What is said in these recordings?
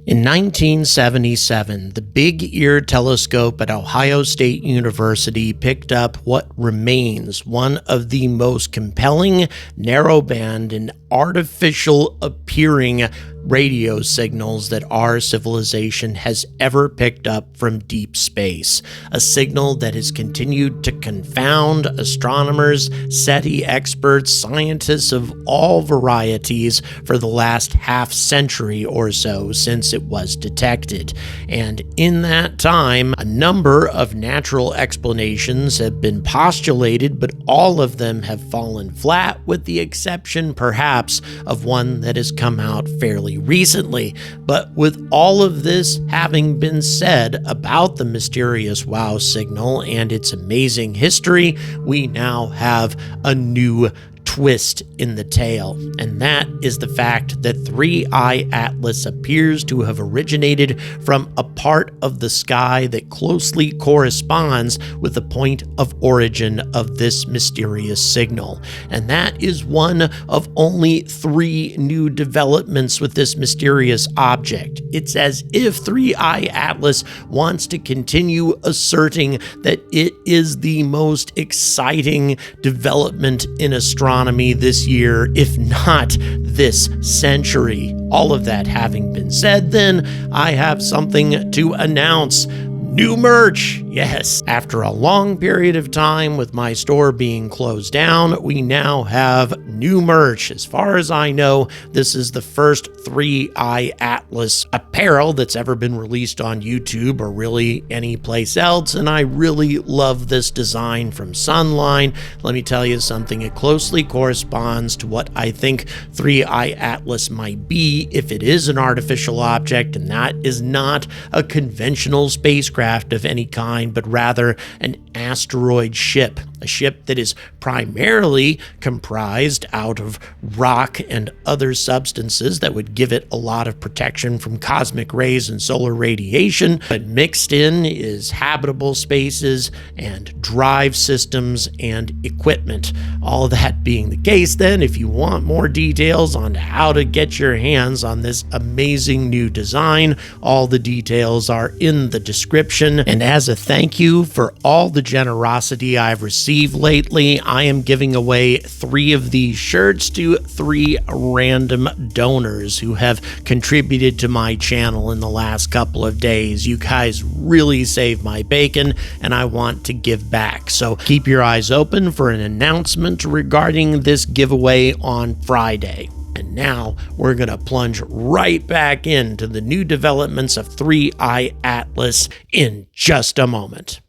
In 1977, the Big Ear Telescope at Ohio State University picked up what remains one of the most compelling narrowband and artificial appearing radio signals that our civilization has ever picked up from deep space. A signal that has continued to confound astronomers, SETI experts, scientists of all varieties for the last half century or so since it was detected. And in that time, a number of natural explanations have been postulated, but all of them have fallen flat, with the exception perhaps of one that has come out fairly recently. But with all of this having been said about the mysterious WOW signal and its amazing history, we now have a new twist in the tale, and that is the fact that 3I Atlas appears to have originated from a part of the sky that closely corresponds with the point of origin of this mysterious signal. And that is one of only 3 new developments with this mysterious object. It's as if 3I Atlas wants to continue asserting that it is the most exciting development in astronomy this year, if not this century. All of that having been said, then I have something to announce. New merch! Yes, after a long period of time with my store being closed down, we now have new merch. As far as I know, this is the first 3I Atlas apparel that's ever been released on YouTube or really any place else, and I really love this design from Sunline. Let me tell you something, it closely corresponds to what I think 3I Atlas might be if it is an artificial object, and that is not a conventional spacecraft of any kind, but rather an asteroid ship, a ship that is primarily comprised out of rock and other substances that would give it a lot of protection from cosmic rays and solar radiation, but mixed in is habitable spaces and drive systems and equipment. All of that being the case, then, if you want more details on how to get your hands on this amazing new design, all the details are in the description. And as a thank you for all the generosity I've received lately, I am giving away 3 of these shirts to 3 random donors who have contributed to my channel in the last couple of days. You guys really saved my bacon, and I want to give back. So keep your eyes open for an announcement regarding this giveaway on Friday. And now we're going to plunge right back into the new developments of 3I Atlas in just a moment.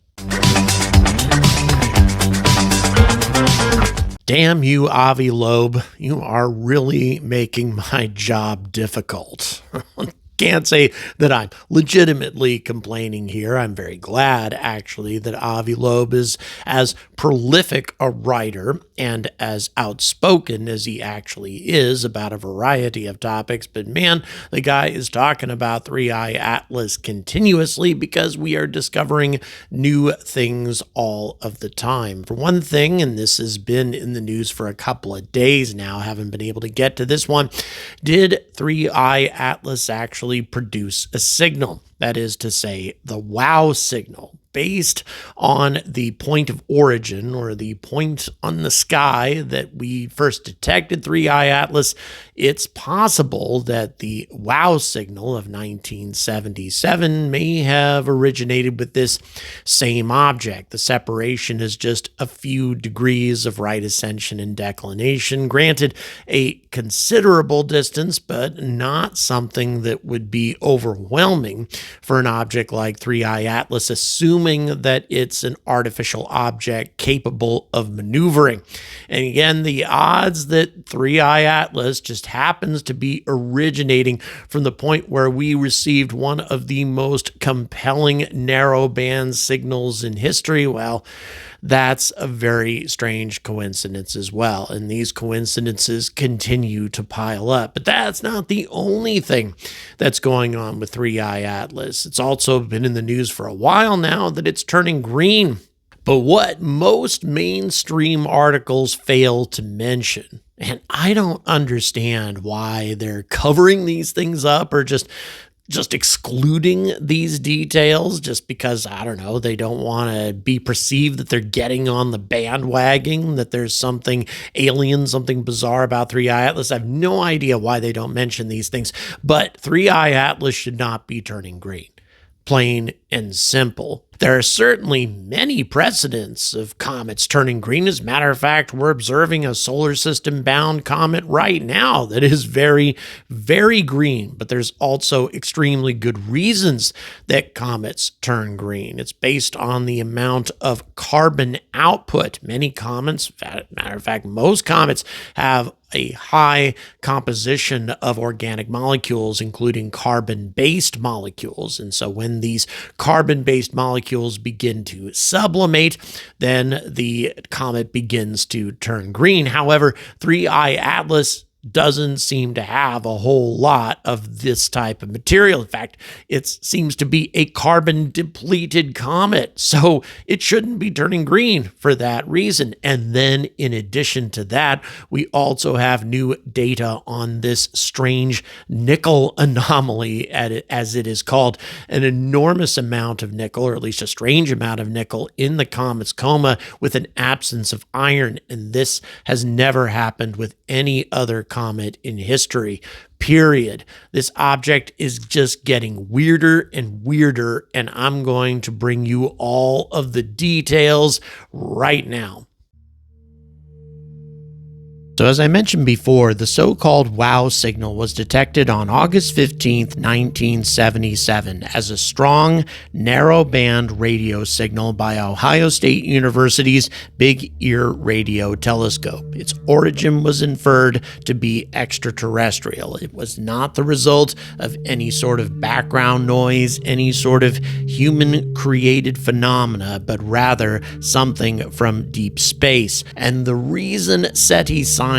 Damn you, Avi Loeb. You are really making my job difficult. Can't say that I'm legitimately complaining here. I'm very glad, actually, that Avi Loeb is as prolific a writer and as outspoken as he actually is about a variety of topics. But man, the guy is talking about 3I Atlas continuously because we are discovering new things all of the time. For one thing, and this has been in the news for a couple of days now, haven't been able to get to this one, did 3I Atlas actually produce a signal? That is to say, the WOW signal, based on the point of origin, or the point on the sky that we first detected 3I Atlas. It's possible that the WOW signal of 1977 may have originated with this same object. The separation is just a few degrees of right ascension and declination. Granted, a considerable distance, but not something that would be overwhelming for an object like 3I Atlas, assuming that it's an artificial object capable of maneuvering. And again, the odds that 3I Atlas just happens to be originating from the point where we received one of the most compelling narrowband signals in history, well, that's a very strange coincidence as well. And these coincidences continue to pile up. But that's not the only thing that's going on with 3I Atlas. It's also been in the news for a while now that it's turning green. But what most mainstream articles fail to mention, and I don't understand why they're covering these things up or just just excluding these details just because, I don't know, they don't want to be perceived that they're getting on the bandwagon, that there's something alien, something bizarre about 3I Atlas. I have no idea why they don't mention these things, but 3I Atlas should not be turning green. Plain and simple. There are certainly many precedents of comets turning green. As a matter of fact, we're observing a solar system-bound comet right now that is very, very green. But there's also extremely good reasons that comets turn green. It's based on the amount of carbon output. Many comets, matter of fact, most comets have a high composition of organic molecules, including carbon-based molecules. And so when these carbon-based molecules begin to sublimate, then the comet begins to turn green. However, 3I Atlas doesn't seem to have a whole lot of this type of material. In fact, it seems to be a carbon-depleted comet, so it shouldn't be turning green for that reason. And then in addition to that, we also have new data on this strange nickel anomaly, as it is called, an enormous amount of nickel, or at least a strange amount of nickel in the comet's coma with an absence of iron. And this has never happened with any other comet in history, period. This object is just getting weirder and weirder, and I'm going to bring you all of the details right now. So as I mentioned before, the so-called WOW signal was detected on August 15th, 1977 as a strong, narrow-band radio signal by Ohio State University's Big Ear Radio Telescope. Its origin was inferred to be extraterrestrial. It was not the result of any sort of background noise, any sort of human-created phenomena, but rather something from deep space. And the reason SETI scientists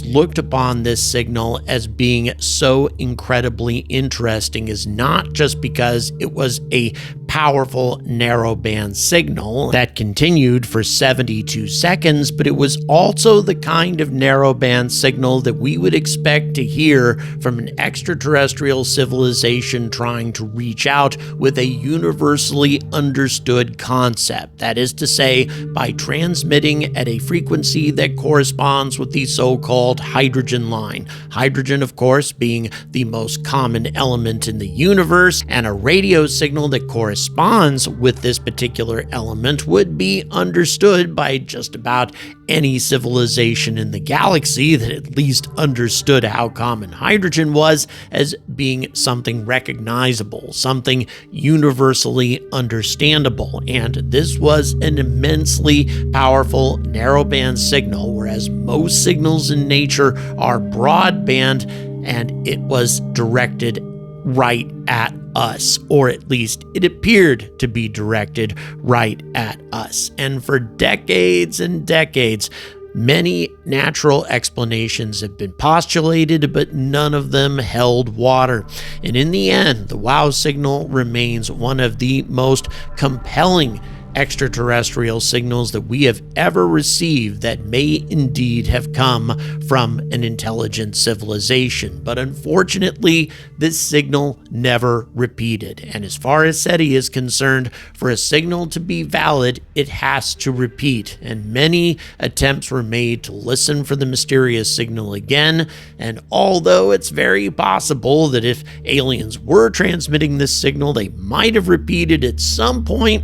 looked upon this signal as being so incredibly interesting is not just because it was a powerful narrowband signal that continued for 72 seconds, but it was also the kind of narrowband signal that we would expect to hear from an extraterrestrial civilization trying to reach out with a universally understood concept. That is to say, by transmitting at a frequency that corresponds with the so-called hydrogen line. Hydrogen, of course, being the most common element in the universe, and a radio signal that corresponds with this particular element would be understood by just about any civilization in the galaxy that at least understood how common hydrogen was as being something recognizable, something universally understandable. And this was an immensely powerful narrowband signal, whereas most signals in nature are broadband, and it was directed right at us, or at least it appeared to be directed right at us. And for decades and decades, many natural explanations have been postulated, but none of them held water. And in the end, the WOW signal remains one of the most compelling extraterrestrial signals that we have ever received that may indeed have come from an intelligent civilization. But unfortunately, this signal never repeated. And as far as SETI is concerned, for a signal to be valid, it has to repeat. And many attempts were made to listen for the mysterious signal again. And although it's very possible that if aliens were transmitting this signal, they might have repeated at some point,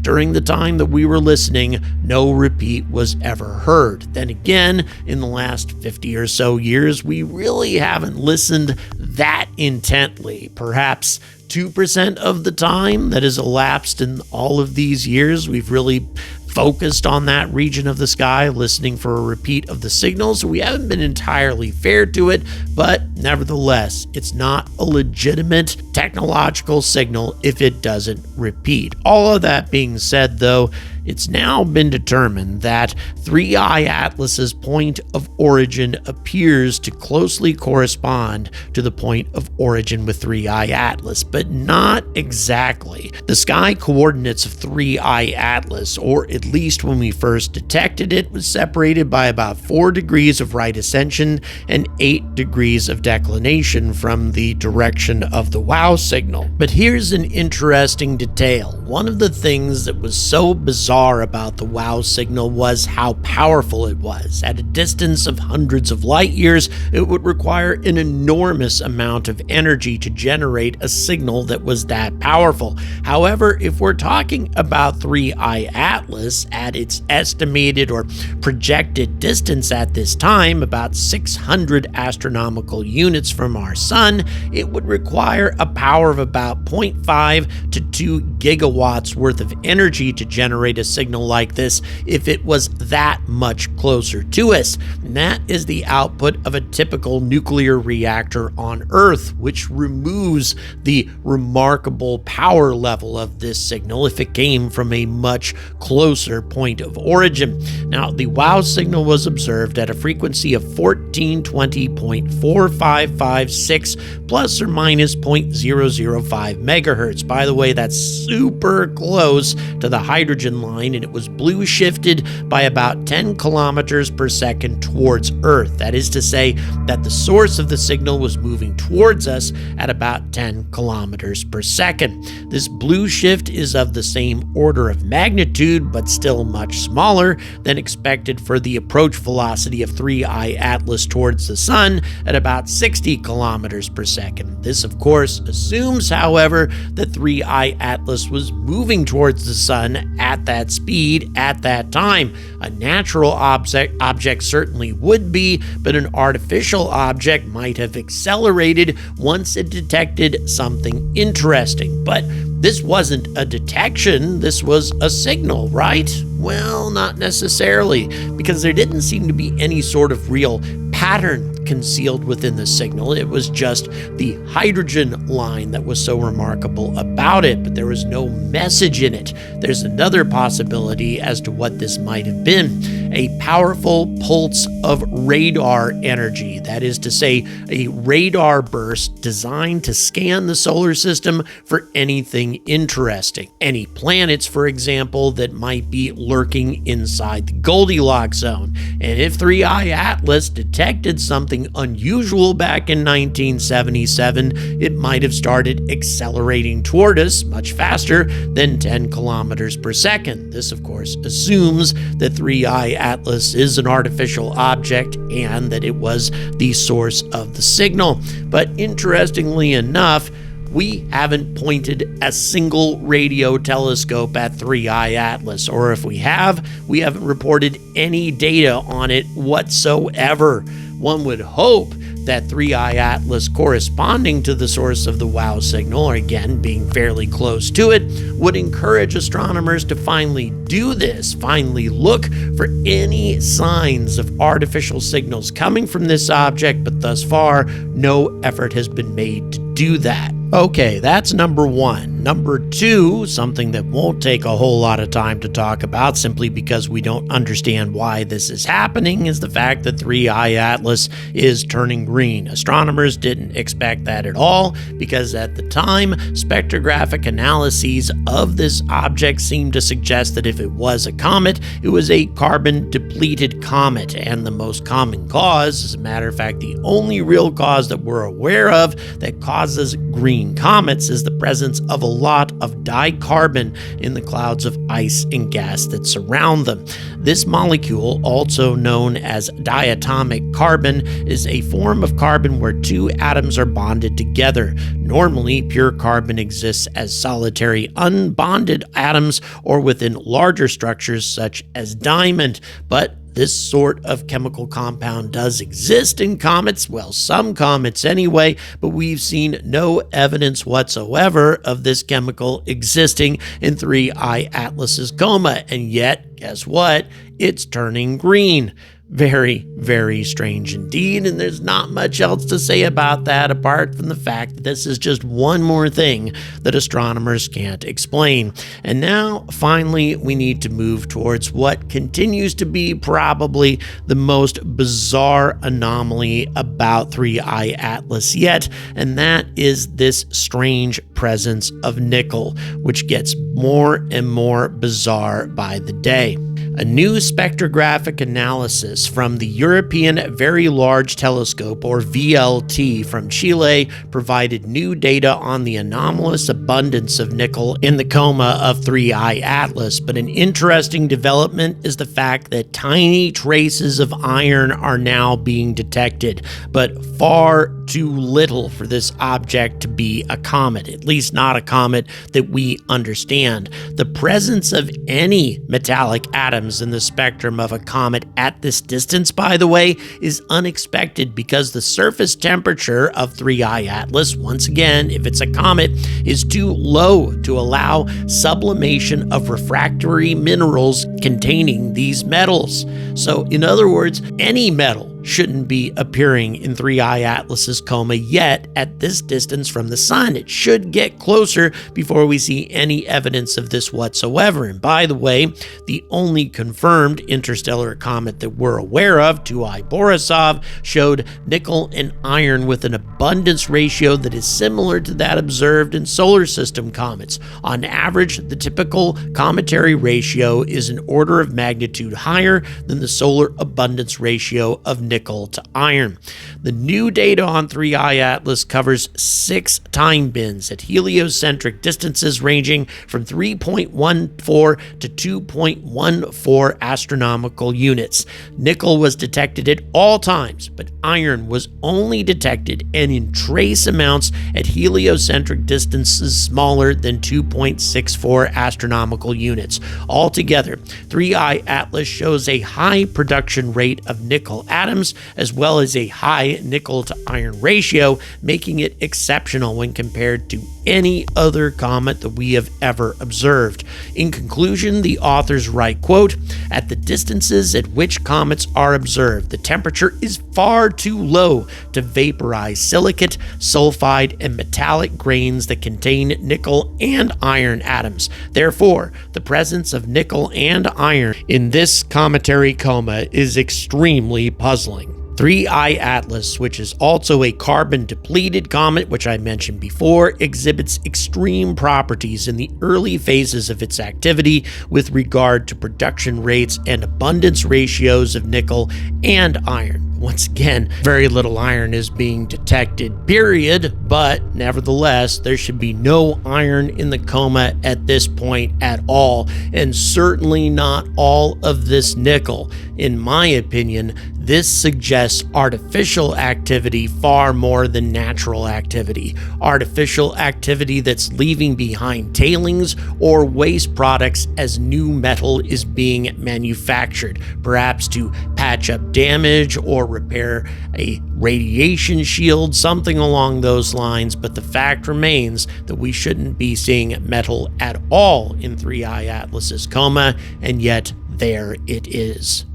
during the time that we were listening, no repeat was ever heard. Then again, in the last 50 or so years, we really haven't listened that intently. Perhaps 2% of the time that has elapsed in all of these years, we've really focused on that region of the sky, listening for a repeat of the signal. So we haven't been entirely fair to it, but nevertheless, it's not a legitimate technological signal if it doesn't repeat. All of that being said, though, It's now been determined that 3I Atlas's point of origin appears to closely correspond to the point of origin with 3I Atlas, but not exactly. The sky coordinates of 3I Atlas, or at least when we first detected it, was separated by about 4 degrees of right ascension and 8 degrees of declination from the direction of the WOW signal. But here's an interesting detail. One of the things that was so bizarre about the WOW signal was how powerful it was. At a distance of hundreds of light years, it would require an enormous amount of energy to generate a signal that was that powerful. However, if we're talking about 3I Atlas at its estimated or projected distance at this time, about 600 astronomical units from our sun, it would require a power of about 0.5 to 2 gigawatts worth of energy to generate a signal like this if it was that much closer to us. And that is the output of a typical nuclear reactor on Earth, which removes the remarkable power level of this signal if it came from a much closer point of origin. Now, the WOW signal was observed at a frequency of 1420.4556 plus or minus 0.005 megahertz. By the way, that's super close to the hydrogen line, and it was blue shifted by about 10 kilometers per second towards Earth. That is to say that the source of the signal was moving towards us at about 10 kilometers per second. This blue shift is of the same order of magnitude, but still much smaller than expected for the approach velocity of 3I Atlas towards the sun at about 60 kilometers per second. This, of course, assumes, however, that 3I Atlas was moving towards the sun at that speed at that time. A natural object certainly would be, but an artificial object might have accelerated once it detected something interesting. But this wasn't a detection, this was a signal, right? Well, not necessarily, because there didn't seem to be any sort of real pattern concealed within the signal. It was just the hydrogen line that was so remarkable about it, but there was no message in it. There's another possibility as to what this might have been: a powerful pulse of radar energy. That is to say, a radar burst designed to scan the solar system for anything interesting. Any planets, for example, that might be lurking inside the Goldilocks zone. And if 3I Atlas detected something unusual back in 1977, it might have started accelerating toward us much faster than 10 kilometers per second. This, of course, assumes that 3I Atlas is an artificial object and that it was the source of the signal. But interestingly enough, we haven't pointed a single radio telescope at 3I Atlas, or if we haven't reported any data on it whatsoever. One would hope that 3I Atlas corresponding to the source of the WOW signal, or again being fairly close to it, would encourage astronomers to finally do this, finally look for any signs of artificial signals coming from this object, but thus far, no effort has been made to do that. Okay, that's number one. Number two, something that won't take a whole lot of time to talk about simply because we don't understand why this is happening, is the fact that 3I Atlas is turning green. Astronomers didn't expect that at all because at the time, spectrographic analyses of this object seemed to suggest that if it was a comet, it was a carbon-depleted comet. And the most common cause, as a matter of fact, the only real cause that we're aware of that causes green comets is the presence of a lot of dicarbon in the clouds of ice and gas that surround them. This molecule, also known as diatomic carbon, is a form of carbon where two atoms are bonded together. Normally, pure carbon exists as solitary unbonded atoms or within larger structures such as diamond, but this sort of chemical compound does exist in comets, well, some comets anyway, but we've seen no evidence whatsoever of this chemical existing in 3I Atlas's coma, and yet, guess what? It's turning green. Very, very strange indeed, and there's not much else to say about that apart from the fact that this is just one more thing that astronomers can't explain. And now, finally, we need to move towards what continues to be probably the most bizarre anomaly about 3I Atlas yet, and that is this strange presence of nickel, which gets more and more bizarre by the day. A new spectrographic analysis from the European Very Large Telescope, or VLT, from Chile provided new data on the anomalous abundance of nickel in the coma of 3I Atlas. But an interesting development is the fact that tiny traces of iron are now being detected, but far too little for this object to be a comet, at least not a comet that we understand. The presence of any metallic atoms in the spectrum of a comet at this distance, by the way, is unexpected because the surface temperature of 3I Atlas, once again, if it's a comet, is too low to allow sublimation of refractory minerals containing these metals. So, in other words, any metal shouldn't be appearing in 3I Atlas's coma yet at this distance from the sun. It should get closer before we see any evidence of this whatsoever. And by the way, the only confirmed interstellar comet that we're aware of, 2I Borisov, showed nickel and iron with an abundance ratio that is similar to that observed in solar system comets. On average, the typical cometary ratio is an order of magnitude higher than the solar abundance ratio of nickel to iron. The new data on 3I Atlas covers 6 time bins at heliocentric distances ranging from 3.14 to 2.14 astronomical units. Nickel was detected at all times, but iron was only detected and in trace amounts at heliocentric distances smaller than 2.64 astronomical units. Altogether, 3I Atlas shows a high production rate of nickel atoms as well as a high nickel to iron ratio, making it exceptional when compared to any other comet that we have ever observed. In conclusion, the authors write, quote, "At the distances at which comets are observed, the temperature is far too low to vaporize silicate, sulfide, and metallic grains that contain nickel and iron atoms. Therefore, the presence of nickel and iron in this cometary coma is extremely puzzling." 3I Atlas, which is also a carbon-depleted comet, which I mentioned before, exhibits extreme properties in the early phases of its activity with regard to production rates and abundance ratios of nickel and iron. Once again, very little iron is being detected, period, but nevertheless, there should be no iron in the coma at this point at all, and certainly not all of this nickel. In my opinion, this suggests artificial activity far more than natural activity. Artificial activity that's leaving behind tailings or waste products as new metal is being manufactured, perhaps to patch up damage or repair a radiation shield, something along those lines. But the fact remains that we shouldn't be seeing metal at all in 3I Atlas's coma, and yet there it is.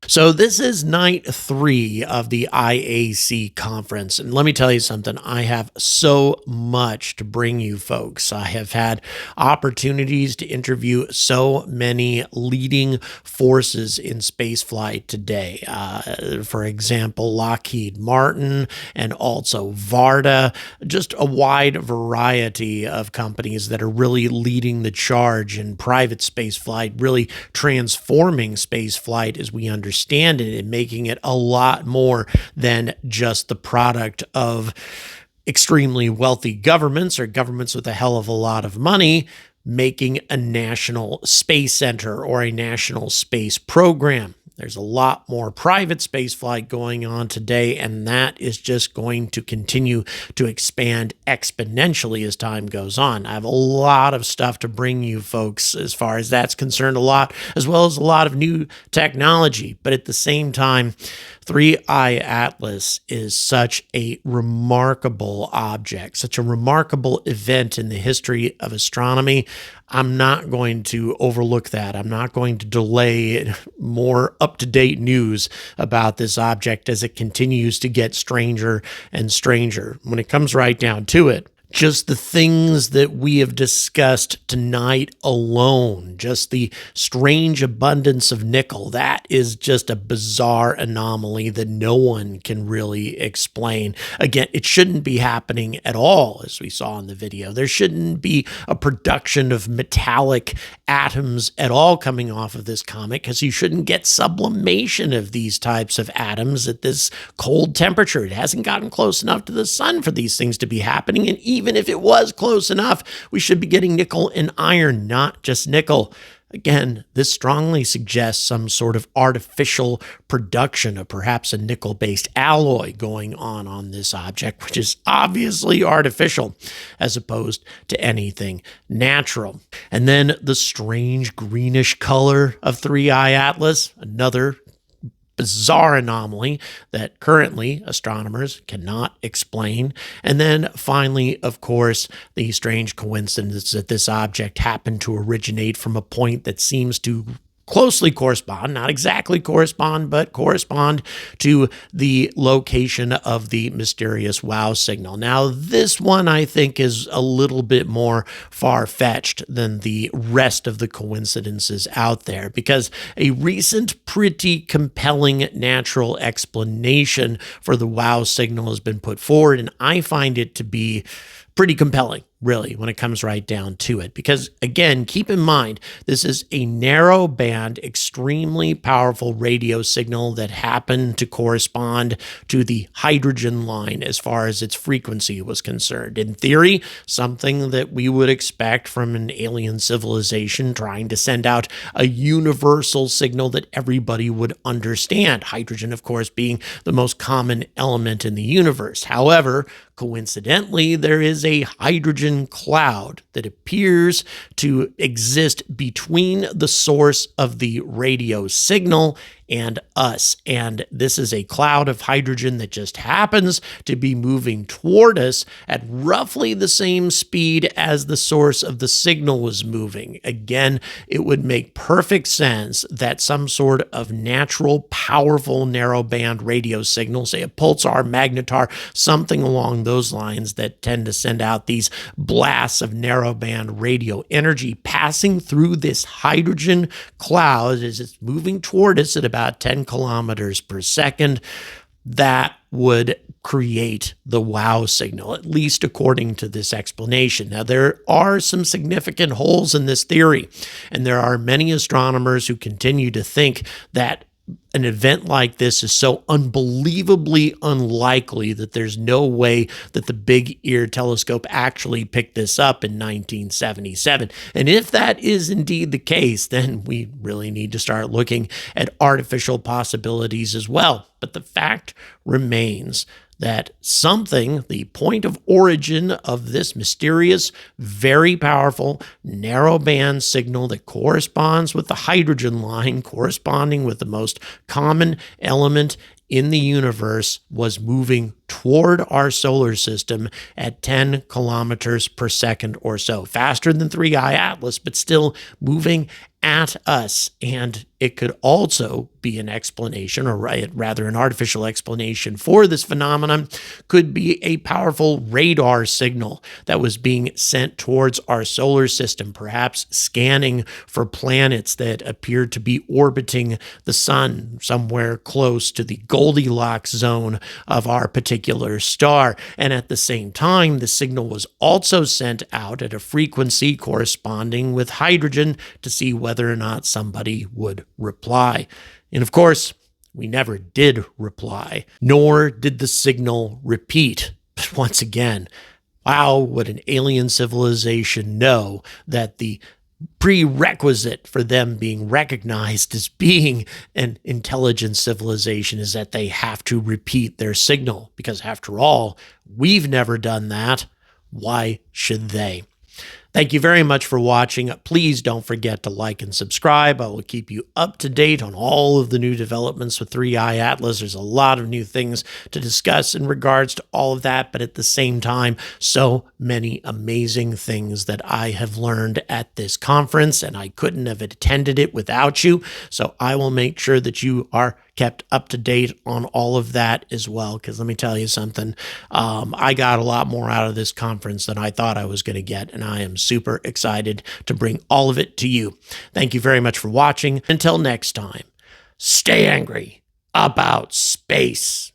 So this is night 3 of the IAC conference, and let me tell you something, I have so much to bring you folks. I have had opportunities to interview so many leading forces in spaceflight today. For example, Lockheed Martin and also Varda, just a wide variety of companies that are really leading the charge in private spaceflight, really transforming spaceflight as we understand it and making it a lot more than just the product of extremely wealthy governments or governments with a hell of a lot of money making a national space center or a national space program. There's a lot more private spaceflight going on today, and that is just going to continue to expand exponentially as time goes on. I have a lot of stuff to bring you folks as far as that's concerned, a lot, as well as a lot of new technology. But at the same time, 3-Eye Atlas is such a remarkable object, such a remarkable event in the history of astronomy. I'm not going to overlook that. I'm not going to delay more up-to-date news about this object as it continues to get stranger and stranger. When it comes right down to it, just the things that we have discussed tonight alone, just the strange abundance of nickel, that is just a bizarre anomaly that no one can really explain. Again, it shouldn't be happening at all, as we saw in the video. There shouldn't be a production of metallic atoms at all coming off of this comet, because you shouldn't get sublimation of these types of atoms at this cold temperature. It hasn't gotten close enough to the sun for these things to be happening, and even if it was close enough, we should be getting nickel and iron, not just nickel. Again, this strongly suggests some sort of artificial production of perhaps a nickel-based alloy going on this object, which is obviously artificial as opposed to anything natural. And then the strange greenish color of 3-Eye Atlas, another bizarre anomaly that currently astronomers cannot explain. And then finally, of course, the strange coincidence that this object happened to originate from a point that seems to closely correspond, not exactly correspond, but correspond to the location of the mysterious WOW signal. Now, this one I think is a little bit more far-fetched than the rest of the coincidences out there, because a recent pretty compelling natural explanation for the WOW signal has been put forward, and I find it to be pretty compelling, really, when it comes right down to it. Because, again, keep in mind, this is a narrow band, extremely powerful radio signal that happened to correspond to the hydrogen line as far as its frequency was concerned. In theory, something that we would expect from an alien civilization trying to send out a universal signal that everybody would understand. Hydrogen, of course, being the most common element in the universe. However, coincidentally, there is a hydrogen cloud that appears to exist between the source of the radio signal and us. And this is a cloud of hydrogen that just happens to be moving toward us at roughly the same speed as the source of the signal was moving. Again, it would make perfect sense that some sort of natural, powerful narrowband radio signal, say a pulsar, magnetar, something along those lines that tend to send out these blasts of narrowband radio energy passing through this hydrogen cloud as it's moving toward us at about 10 kilometers per second, that would create the WOW signal, at least according to this explanation. Now, there are some significant holes in this theory, and there are many astronomers who continue to think that an event like this is so unbelievably unlikely that there's no way that the Big Ear telescope actually picked this up in 1977. And if that is indeed the case, then we really need to start looking at artificial possibilities as well. But the fact remains that something, the point of origin of this mysterious, very powerful, narrowband signal that corresponds with the hydrogen line, corresponding with the most common element in the universe, was moving toward our solar system at 10 kilometers per second or so. Faster than 3-Eye Atlas, but still moving at us. And it could also be an explanation, or rather an artificial explanation for this phenomenon, could be a powerful radar signal that was being sent towards our solar system, perhaps scanning for planets that appeared to be orbiting the sun somewhere close to the Goldilocks zone of our particular star. And at the same time, the signal was also sent out at a frequency corresponding with hydrogen to see whether or not somebody would reply. And of course, we never did reply, nor did the signal repeat. But once again, how would an alien civilization know that the prerequisite for them being recognized as being an intelligent civilization is that they have to repeat their signal? Because after all, we've never done that. Why should they? Thank you very much for watching. Please don't forget to like and subscribe. I will keep you up to date on all of the new developments with 3i Atlas. There's a lot of new things to discuss in regards to all of that, but at the same time, so many amazing things that I have learned at this conference, and I couldn't have attended it without you. So I will make sure that you are kept up to date on all of that as well, because let me tell you something, I got a lot more out of this conference than I thought I was going to get, and I am super excited to bring all of it to you. Thank you very much for watching. Until next time, stay angry about space.